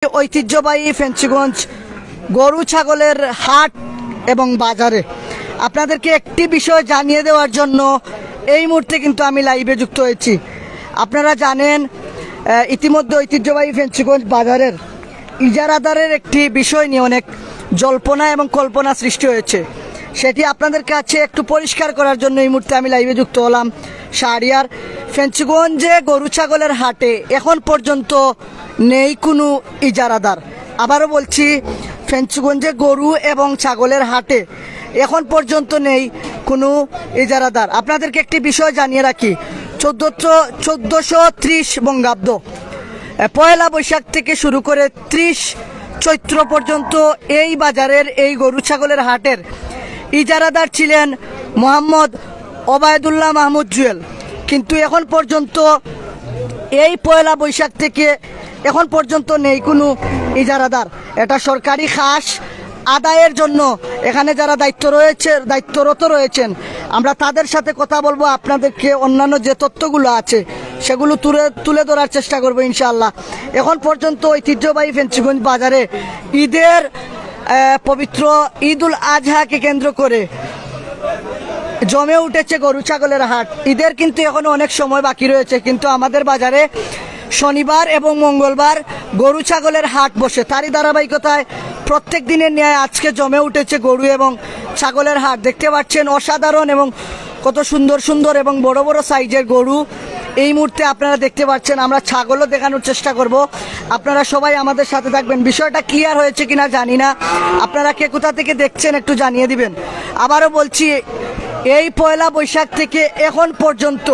ঐতিহ্যবাহী ফেঞ্চিগঞ্জ গরু ছাগলের হাট এবং বাজারে আপনাদেরকে একটি বিষয় জানিয়ে দেওয়ার জন্য এই মুহূর্তে কিন্তু আমি লাইভে যুক্ত হয়েছি। আপনারা জানেন ইতিমধ্যে ঐতিহ্যবাহী ফেঞ্চিগঞ্জ বাজারের ইজারাদারের একটি বিষয় নিয়ে অনেক জল্পনা এবং কল্পনা সৃষ্টি হয়েছে। সেটি আপনাদের কাছে একটু পরিষ্কার করার জন্য এই মুহূর্তে আমি লাইভে যুক্ত হলাম। শাহরিয়ার ফেঞ্চিগঞ্জে গরু ছাগলের হাটে এখন পর্যন্ত নেই কোনো ইজারাদার। আবারও বলছি, ফেঞ্চিগঞ্জে গরু এবং ছাগলের হাটে এখন পর্যন্ত নেই কোনো ইজারাদার। আপনাদেরকে একটি বিষয় জানিয়ে রাখি, 1430 বঙ্গাব্দ পয়লা বৈশাখ থেকে শুরু করে 30 চৈত্র পর্যন্ত এই বাজারের এই গরু ছাগলের হাটের ইজারাদার ছিলেন মোহাম্মদ ওবায়দুল্লাহ মাহমুদ জুয়েল। কিন্তু এখন পর্যন্ত এই পয়লা বৈশাখ থেকে এখন পর্যন্ত নেই কোনো ইজারাদার। এটা সরকারি খাস আদায়ের জন্য এখানে যারা দায়িত্বরত রয়েছেন আমরা তাদের সাথে কথা বলবো। আপনাদেরকে অন্যান্য যে তথ্যগুলো আছে সেগুলো তুলে ধরার চেষ্টা করবো ইনশাআল্লাহ। এখন পর্যন্ত ঐতিহ্যবাহী ফেঞ্চিগঞ্জ বাজারে ঈদের পবিত্র ঈদুল আজহাকে কেন্দ্র করে জমে উঠেছে গরু ছাগলের হাট। ঈদের কিন্তু এখনো অনেক সময় বাকি রয়েছে, কিন্তু আমাদের বাজারে শনিবার এবং মঙ্গলবার গরু ছাগলের হাট বসে। তারই ধারাবাহিকতায় প্রত্যেক দিনের ন্যায় আজকে জমে উঠেছে গরু এবং ছাগলের হাট। দেখতে পাচ্ছেন অসাধারণ এবং কত সুন্দর সুন্দর এবং বড় বড় সাইজের গরু এই মুহূর্তে আপনারা দেখতে পাচ্ছেন। আমরা ছাগলও দেখানোর চেষ্টা করব, আপনারা সবাই আমাদের সাথে থাকবেন। বিষয়টা ক্লিয়ার হয়েছে কিনা জানি না, আপনারা কে কোথা থেকে দেখছেন একটু জানিয়ে দিবেন। আবারও বলছি, এই পয়লা বৈশাখ থেকে এখন পর্যন্ত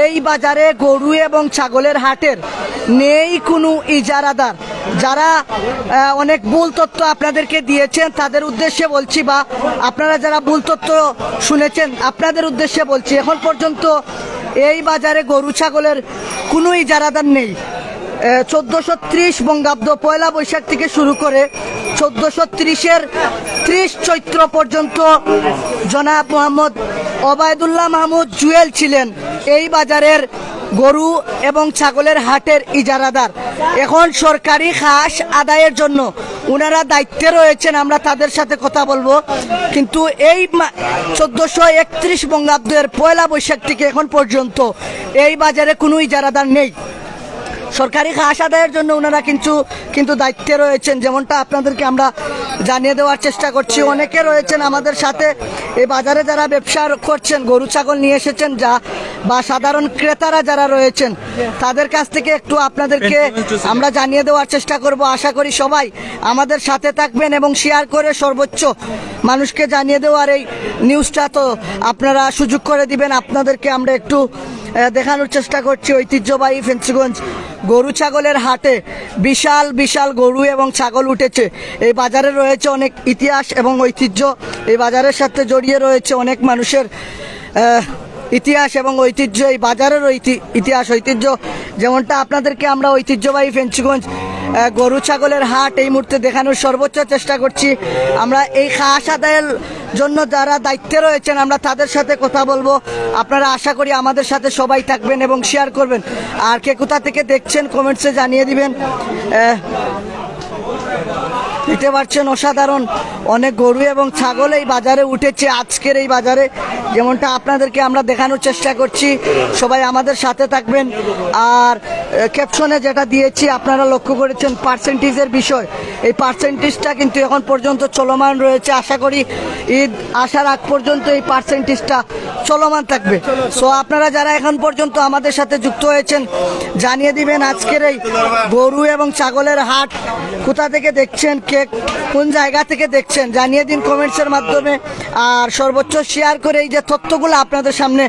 এই বাজারে গরু এবং ছাগলের হাটের নেই কোনো ইজারাদার। যারা অনেক ভুল তথ্য আপনাদেরকে দিয়েছেন তাদের উদ্দেশ্যে বলছি, বা আপনারা যারা ভুল তথ্য শুনেছেন আপনাদের উদ্দেশ্যে বলছি, এখন পর্যন্ত এই বাজারে গরু ছাগলের কোনো ইজারাদার নেই। 1430 বঙ্গাব্দ পয়লা বৈশাখ থেকে শুরু করে 1430-এর 30 চৈত্র পর্যন্ত জনাব মোহাম্মদ ওবায়দুল্লাহ মাহমুদ জুয়েল ছিলেন এই বাজারের গরু এবং ছাগলের হাটের ইজারাদার। এখন সরকারি খাস আদায়ের জন্য ওনারা দায়িত্বে রয়েছেন, আমরা তাদের সাথে কথা বলবো। কিন্তু এই 1431 বঙ্গাব্দের পয়লা বৈশাখ থেকে এখন পর্যন্ত এই বাজারে কোনো ইজারাদার নেই। সরকারি খাস আদায়ের জন্য ওনারা কিন্তু দায়িত্বে রয়েছেন, যেমনটা আপনাদেরকে আমরা জানিয়ে দেওয়ার চেষ্টা করছি। অনেকে রয়েছেন আমাদের সাথে এই বাজারে যারা ব্যবসা করছেন, গরু ছাগল নিয়ে এসেছেন বা সাধারণ ক্রেতারা যারা রয়েছেন তাদের কাছ থেকে একটু আপনাদেরকে আমরা জানিয়ে দেওয়ার চেষ্টা করব। আশা করি সবাই আমাদের সাথে থাকবেন এবং শেয়ার করে সর্বোচ্চ মানুষকে জানিয়ে দেওয়ার এই নিউজটা তো আপনারা সুযোগ করে দিবেন। আপনাদেরকে আমরা একটু দেখানোর চেষ্টা করছি ঐতিহ্যবাহী ফেঞ্চিগঞ্জ গরু ছাগলের হাটে বিশাল বিশাল গরু এবং ছাগল উঠেছে। এই বাজারে রয়েছে অনেক ইতিহাস এবং ঐতিহ্য, এই বাজারের সাথে জড়িয়ে রয়েছে অনেক মানুষের ইতিহাস এবং ঐতিহ্য। এই বাজারের ইতিহাস ঐতিহ্য যেমনটা আপনাদেরকে আমরা ঐতিহ্যবাহী ফেঞ্চিগঞ্জ গরু ছাগলের হাট এই মুহূর্তে দেখানোর সর্বোচ্চ চেষ্টা করছি। আমরা এই খাস আদায়ের জন্য যারা দায়িত্বে রয়েছেন আমরা তাদের সাথে কথা বলবো। আপনারা আশা করি আমাদের সাথে সবাই থাকবেন এবং শেয়ার করবেন। আর কে কোথা থেকে দেখছেন কমেন্টসে জানিয়ে দিবেন। দেখতে পাচ্ছেন অসাধারণ অনেক গরু এবং ছাগল এই বাজারে উঠেছে আজকের এই বাজারে, যেমনটা আপনাদেরকে আমরা দেখানোর চেষ্টা করছি। সবাই আমাদের সাথে থাকবেন। আর ক্যাপশনে যেটা দিয়েছি আপনারা লক্ষ্য করেছেন পার্সেন্টেজের বিষয়, এই পার্সেন্টেজটা কিন্তু এখন পর্যন্ত চলমান রয়েছে। আশা করি ঈদ আসার আগ পর্যন্ত এই পার্সেন্টেজটা চলমান থাকবে। সো আপনারা যারা এখন পর্যন্ত আমাদের সাথে যুক্ত হয়েছেন জানিয়ে দিবেন আজকের এই গরু এবং ছাগলের হাট কোথা থেকে দেখছেন, কে কোন জায়গা থেকে দেখছেন জানিয়ে দিন কমেন্টসের মাধ্যমে। আর সর্বোচ্চ শেয়ার করে এই যে তথ্যগুলো আপনাদের সামনে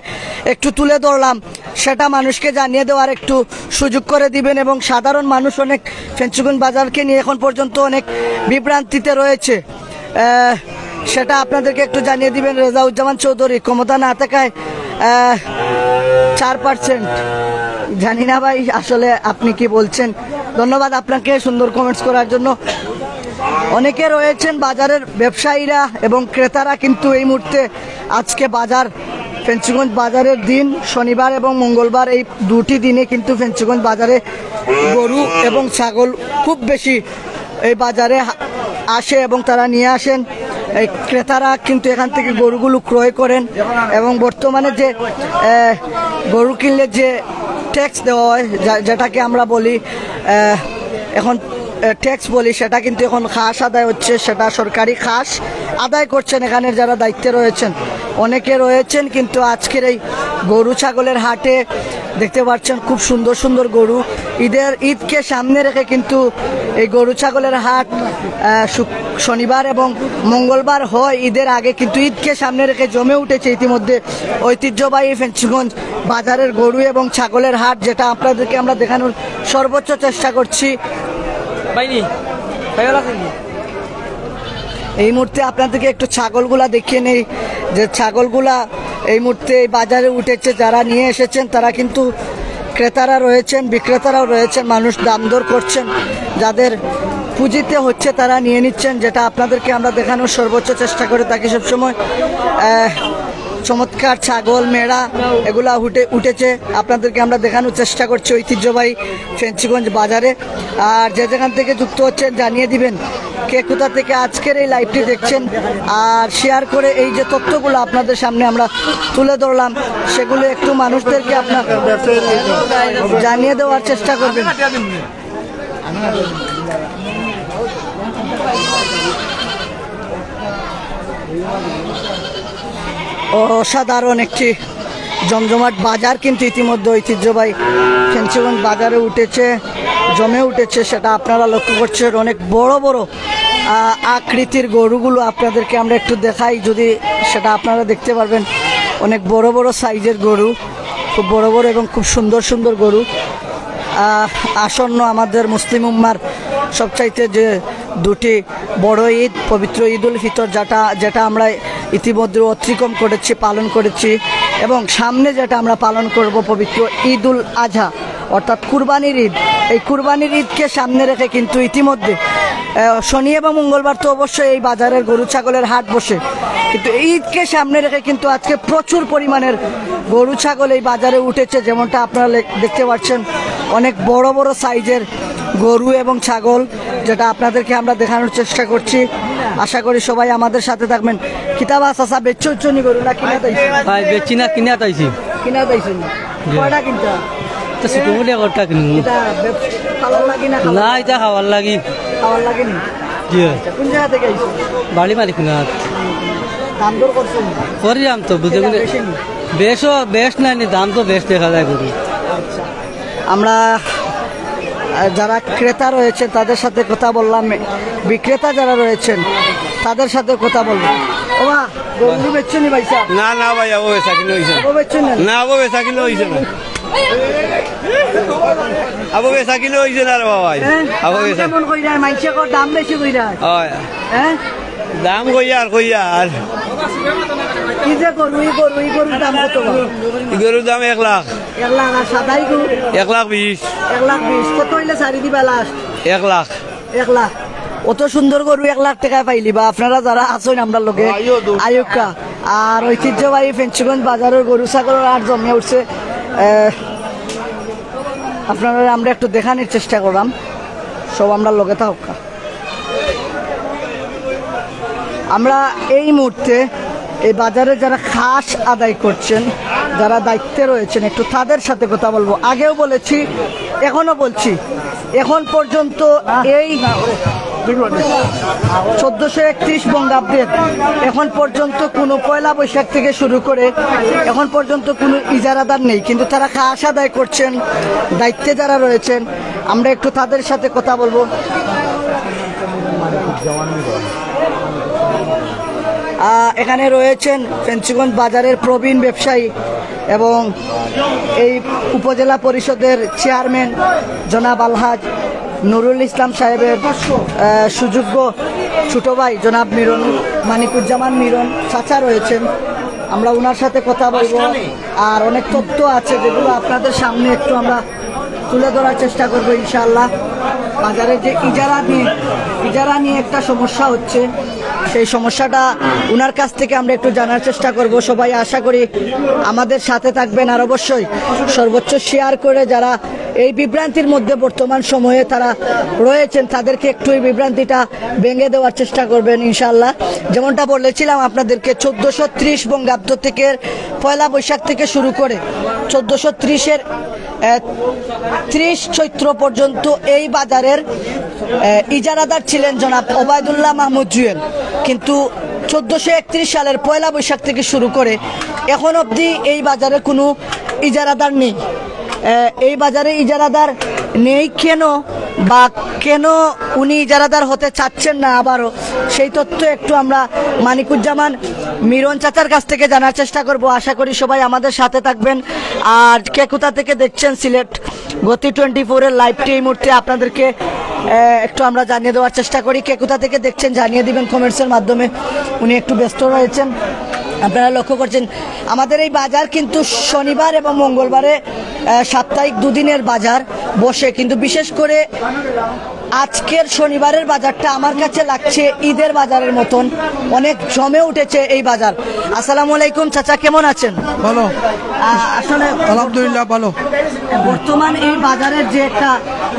একটু তুলে ধরলাম সেটা মানুষকে জানিয়ে দেওয়ার একটু সুযোগ করে দিবেন। এবং সাধারণ মানুষ অনেক ফেঞ্চিগঞ্জ বাজারকে নিয়ে এখন পর্যন্ত অনেক বিভ্রান্তিতে রয়েছে, সেটা আপনাদেরকে একটু জানিয়ে দিবেন। রেজাউজ্জামান চৌধুরী ক্ষমতা না থাকায় 4%, জানি না ভাই আসলে আপনি কি বলছেন। ধন্যবাদ আপনাকে সুন্দর কমেন্টস করার জন্য। অনেকে রয়েছেন বাজারের ব্যবসায়ীরা এবং ক্রেতারা কিন্তু এই মুহূর্তে আজকে বাজার ফেঞ্চুগঞ্জ বাজারের দিন শনিবার এবং মঙ্গলবার, এই দুটি দিনে কিন্তু ফেঞ্চুগঞ্জ বাজারে গরু এবং ছাগল খুব বেশি এই বাজারে আসে এবং তারা নিয়ে আসেন। এই ক্রেতারা কিন্তু এখান থেকে গরুগুলো ক্রয় করেন এবং বর্তমানে যে গরু কিনলে যে ট্যাক্স দেওয়া হয়, যেটাকে আমরা বলি এখন ট্যাক্স বলি, সেটা কিন্তু এখন খাস আদায় হচ্ছে, সেটা সরকারি খাস আদায় করছেন এখানে যারা দায়িত্বে রয়েছেন, অনেকে রয়েছেন। কিন্তু আজকের এই গরু ছাগলের হাটে দেখতে পাচ্ছেন খুব সুন্দর সুন্দর গরু। ঈদকে সামনে রেখে কিন্তু এই গরু ছাগলের হাট শনিবার এবং মঙ্গলবার হয় ঈদের আগে, কিন্তু ঈদকে সামনে রেখে জমে উঠেছে ইতিমধ্যে ঐতিহ্যবাহী ফেঞ্চুগঞ্জ বাজারের গরু এবং ছাগলের হাট, যেটা আপনাদেরকে আমরা দেখানোর সর্বোচ্চ চেষ্টা করছি। এই মুহূর্তে আপনাদেরকে একটু ছাগলগুলা দেখিয়ে নেই, যে ছাগলগুলা এই মুহূর্তে এই বাজারে উঠেছে। যারা নিয়ে এসেছেন তারা কিন্তু ক্রেতারা রয়েছেন, বিক্রেতারাও রয়েছেন, মানুষ দাম দর করছেন, যাদের পুঁজিতে হচ্ছে তারা নিয়ে নিচ্ছেন, যেটা আপনাদেরকে আমরা দেখানোর সর্বোচ্চ চেষ্টা করে থাকি সবসময়। চমৎকার ছাগল মেড়া এগুলা উঠেছে, আপনাদেরকে আমরা দেখানোর চেষ্টা করছি ঐতিহ্যবাহী ফেঞ্চুগঞ্জ বাজারে। আর যে যেখান থেকে যুক্ত হচ্ছেন জানিয়ে দিবেন কে কোথা থেকে আজকের এই লাইভটি দেখছেন, আর শেয়ার করে এই যে তথ্যগুলো আপনাদের সামনে আমরা তুলে ধরলাম সেগুলো একটু মানুষদেরকে আপনার জানিয়ে দেওয়ার চেষ্টা করবেন। অসাধারণ একটি জমজমাট বাজার কিন্তু ইতিমধ্যে ঐতিহ্যবাহী ফেঞ্চুগঞ্জ বাজারে উঠেছে, জমে উঠেছে, সেটা আপনারা লক্ষ্য করছেন। অনেক বড় বড় আকৃতির গরুগুলো আপনাদেরকে আমরা একটু দেখাই, যদি সেটা আপনারা দেখতে পারবেন। অনেক বড় বড় সাইজের গরু, খুব বড় বড় এবং খুব সুন্দর সুন্দর গরু। আসন্ন আমাদের মুসলিম উম্মার সবচাইতে যে দুটি বড় ঈদ, পবিত্র ঈদ উল ফিতর, যেটা আমরা ইতিমধ্যে অতিক্রম করেছি, পালন করেছি, এবং সামনে যেটা আমরা পালন করব পবিত্র ঈদ উল আজহা অর্থাৎ কুরবানির ঈদ। এই কুরবানির ঈদকে সামনে রেখে কিন্তু ইতিমধ্যে শনি এবং মঙ্গলবার তো অবশ্যই এই বাজারের গরু ছাগলের হাট বসে, কিন্তু ঈদকে সামনে রেখে কিন্তু আজকে প্রচুর পরিমাণের গরু ছাগল এই বাজারে উঠেছে, যেমনটা আপনারা দেখতে পাচ্ছেন। অনেক বড় বড় সাইজের গরু এবং ছাগল, যেটা আপনাদেরকে আমরা দেখানোর চেষ্টা করছি। আশা করি সবাই আমাদের সাথে থাকবেন। কিতাবা চাচা বেচনি গরু না কিনা তাইছি? ভাই বেচি না কিনা তাইছি। কিনা তাইছেন? কয়টা কিনতা? তো শুধু বলে কয়টা কিনু? এটা খাওয়ার লাগি না? না, এটা খাওয়ার লাগি। খাওয়ার লাগি নি? জি। কোন জায়গা থেকে আইছো? বাড়ি মালিক না। দাম দর করছেন? করিলাম তো, বুঝে বুঝে। বেশ নাই, দাম তো বেশ দেখা যায় গরু। আচ্ছা, আমরা যারা ক্রেতা রয়েছেন তাদের সাথে কথা বললাম, বিক্রেতা যারা রয়েছেন তাদের সাথে কথা বলবো। ওমা গরু বেচছনি ভাইসা? না না ভাই, ও বেচা কিনে হইছে ও বেচছনি না, ও বেচা কিনে হইছে না, আবু বেচা কিনে হইছে না রে বাবা। আবু বেচা কেমন কইরা মাইছে কর দাম বেশি কইরা? হয় হ্যাঁ, দাম কইয়া আর কি যে গরুর দাম কত? গরুর দাম 1 লাখ। 1 লাখ। আর সাদাই গরু? 1,20,000। 1,20,000 কত হইলে ছাড়ি দিবা লাস্ট? 1 লাখ। 1 লাখ। অত সুন্দর গরু 1 লাখ টাকায় পাইলি বা আপনারা যারা আছেন আমরা লোকে আয়ুকা। আর ঐতিহ্যবাহী ফেঞ্চুগঞ্জ বাজারের গরু ছাগলের আর জমে উঠছে, আপনারা আমরা একটু দেখানোর চেষ্টা করলাম, সব আমরা লোকে থাকা। আমরা এই মুহূর্তে এই বাজারে যারা খাস আদায় করছেন, যারা দায়িত্বে রয়েছেন, একটু তাদের সাথে কথা বলবো। আগেও বলেছি, এখনো বলছি, এখন পর্যন্ত এই 1431 বঙ্গাব্দের এখন পর্যন্ত কোনো পয়লা বৈশাখ থেকে শুরু করে এখন পর্যন্ত কোনো ইজারাদার নেই, কিন্তু তারা খাস আদায় করছেন, দায়িত্বে যারা রয়েছেন। আমরা একটু তাদের সাথে কথা বলবো। এখানে রয়েছেন ফেঞ্চুগঞ্জ বাজারের প্রবীণ ব্যবসায়ী এবং এই উপজেলা পরিষদের চেয়ারম্যান জনাব আলহাজ নুরুল ইসলাম সাহেবের সুযোগ্য ছোট ভাই জনাব মানিকুজ্জামান মিরন চাচা রয়েছেন। আমরা ওনার সাথে কথা বলবো, আর অনেক তথ্য আছে যেগুলো আপনাদের সামনে একটু আমরা তুলে ধরার চেষ্টা করবো ইনশাআল্লাহ। বাজারে যে ইজারা নিয়ে একটা সমস্যা হচ্ছে, সেই সমস্যাটা ওনার কাছ থেকে আমরা একটু জানার চেষ্টা করব। সবাই আশা করি আমাদের সাথে থাকবেন, আর অবশ্যই সর্বোচ্চ শেয়ার করে যারা এই বিভ্রান্তির মধ্যে বর্তমান সময়ে তারা রয়েছেন তাদেরকে একটু এই বিভ্রান্তিটা ভেঙে দেওয়ার চেষ্টা করবেন ইনশাআল্লাহ। যেমনটা বলেছিলাম আপনাদেরকে 1430 বঙ্গাব্দ থেকে পয়লা বৈশাখ থেকে শুরু করে 1430-এর 30 চৈত্র পর্যন্ত এই বাজারের ইজারাদার ছিলেন জনাব ওবায়দুল্লাহ মাহমুদ জুয়েল। কিন্তু 1431 সালের পয়লা বৈশাখ থেকে শুরু করে এখন অবধি এই বাজারে কোনো ইজারাদার নেই। এই বাজারে ইজারাদার নেই কেন, বা কেন উনি ইজারাদার হতে চাচ্ছেন না আবারও, সেই তথ্য একটু আমরা মানিকুজ্জামান মিরন চাচার কাছ থেকে জানার চেষ্টা করব। আশা করি সবাই আমাদের সাথে থাকবেন। আর কে কোথা থেকে দেখছেন সিলেট গতি 24-এর লাইভটি এই মুহূর্তে আপনাদেরকে একটু আমরা জানিয়ে দেওয়ার চেষ্টা করি। কে কোথা থেকে দেখছেন জানিয়ে দিবেন কমেন্টসের মাধ্যমে। উনি একটু ব্যস্ত রয়েছেন, আপনারা লক্ষ্য করছেন। আমাদের এই বাজার কিন্তু শনিবার এবং মঙ্গলবারে সাপ্তাহিক দুদিনের বাজার বসে, কিন্তু বিশেষ করে আজকের শনিবারের বাজারটা আমার কাছে লাগছে ঈদের বাজারের মতন, অনেক জমে উঠেছে এই বাজার। আসসালামু আলাইকুম চাচা, কেমন আছেন? ভালো, আসলে আলহামদুলিল্লাহ ভালো। বর্তমান এই বাজারের যে একটা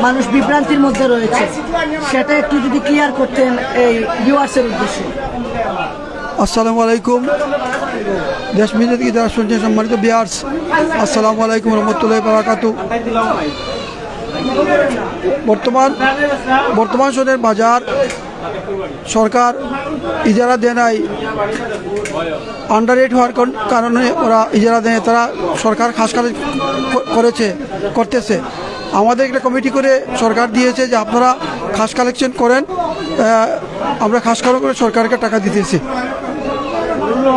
মানুষ বিভ্রান্তির মধ্যে রয়েছে, সেটা একটু যদি ক্লিয়ার করতেন এই ভিউয়ার্সের উদ্দেশ্যে। আসসালামু আলাইকুম, দেশ বিদেশ থেকে যারা শুনছেন সম্মানিত ভিউয়ার্স, আসসালামু আলাইকুম রহমতুল্লাহি ওয়া বারাকাতুহু। বর্তমান সময়ের বাজার সরকার ইজারা দেয় নাই, আন্ডার রেট হওয়ার কারণে ওরা ইজারা দেয়, তারা সরকার খাস করতেছে। আমাদের একটা কমিটি করে সরকার দিয়েছে যে আপনারা খাস কালেকশন করেন, আমরা খাস করে সরকারকে টাকা দিতেছি।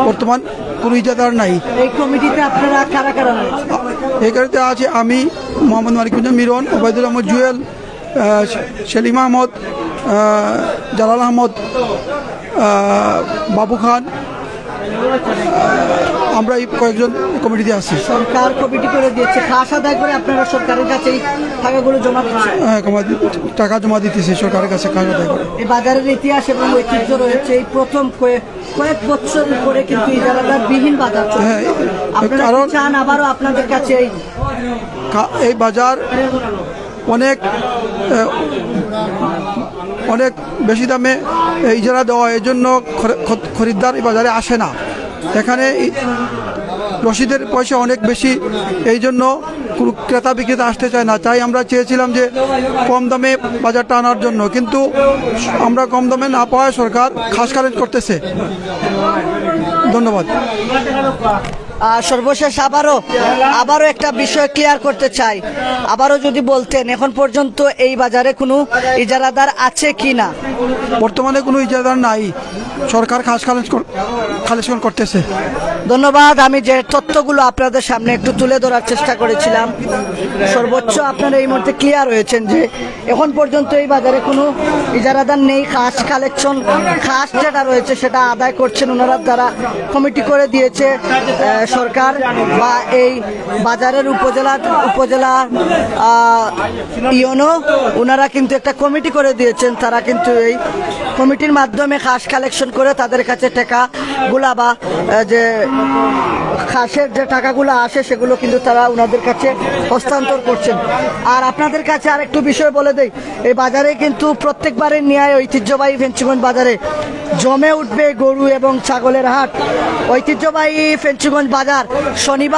বর্তমান কোনো ইজাদার নাই। এই কমিটিতে আপনারা কারা কারা রয়েছে? এই কমিটিতে আছে আমি, মোহাম্মদ মানিকুজ্জামান মিরন, ওবায়দুল আহমদ জুয়েল, সেলিম আহমদ, জালাল আহমদ, বাবু খান, আমরা এই কয়েকজন কমিটিতে আছি। সরকার কমিটি করে দিয়েছে, খাস আদায় করে আপনারা সরকারের কাছে এই টাকাগুলো জমা দিচ্ছেন? হ্যাঁ, টাকা জমা দিতেছি সরকারের কাছে খাস আদায় করে। এই বাজারের ইতিহাস এবং ঐতিহ্য রয়েছে, এই প্রথম কয়েক বছর পরে কিন্তু ইজারাদার বিহীন বাজার চলছে। হ্যাঁ, আপনারা কারণ কি চান আবারও আপনাদের কাছে এই বাজার অনেক বেশি দামে ইজারা দেওয়া, এই জন্য খরিদ্দার এই বাজারে আসে না। এখানে রসিদের পয়সা অনেক বেশি, এই জন্য কোনো ক্রেতা বিক্রেতা আসতে চায় না। তাই আমরা চেয়েছিলাম যে কম দামে বাজারটা আনার জন্য, কিন্তু আমরা কম দামে না পাওয়ায় সরকার খাস কালেক্ট করতেছে। ধন্যবাদ। সর্বশেষ আবারও একটা বিষয় ক্লিয়ার করতে চাই, আবারও যদি বলতেন এখন পর্যন্ত এই বাজারে কোনো ইজারাদার আছে কি না? বর্তমানে কোনো ইজারাদার নাই, সরকার খাস কালেকশন করতেছে। ধন্যবাদ। আমি যে তথ্যগুলো আপনাদের সামনে একটু তুলে ধরার চেষ্টা করেছিলাম, সর্বোচ্চ আপনারা এই মুহূর্তে ক্লিয়ার হয়েছেন যে এখন পর্যন্ত এই বাজারে কোনো ইজারাদার নেই। খাস কালেকশন, খাস যেটা রয়েছে সেটা আদায় করছেন ওনারা, তারা কমিটি করে দিয়েছে সরকার বা এই বাজারের উপজেলা ইউনো, ওনারা কিন্তু একটা কমিটি করে দিয়েছেন। তারা কিন্তু এই কমিটির মাধ্যমে খাস কালেকশন করে তাদের কাছে টাকাগুলা বা যে খাসের যে টাকাগুলো আসে সেগুলো কিন্তু তারা ওনাদের কাছে হস্তান্তর করছেন। আর আপনাদের কাছে আর একটু বিষয় বলে দেই, এই বাজারে কিন্তু প্রত্যেকবারের ন্যায় ঐতিহ্যবাহী ফেঞ্চুগঞ্জ বাজারে জমে উঠবে গরু এবং ছাগলের হাট। ঐতিহ্যবাহী ফেঞ্চুগঞ্জ বাজার শনিবার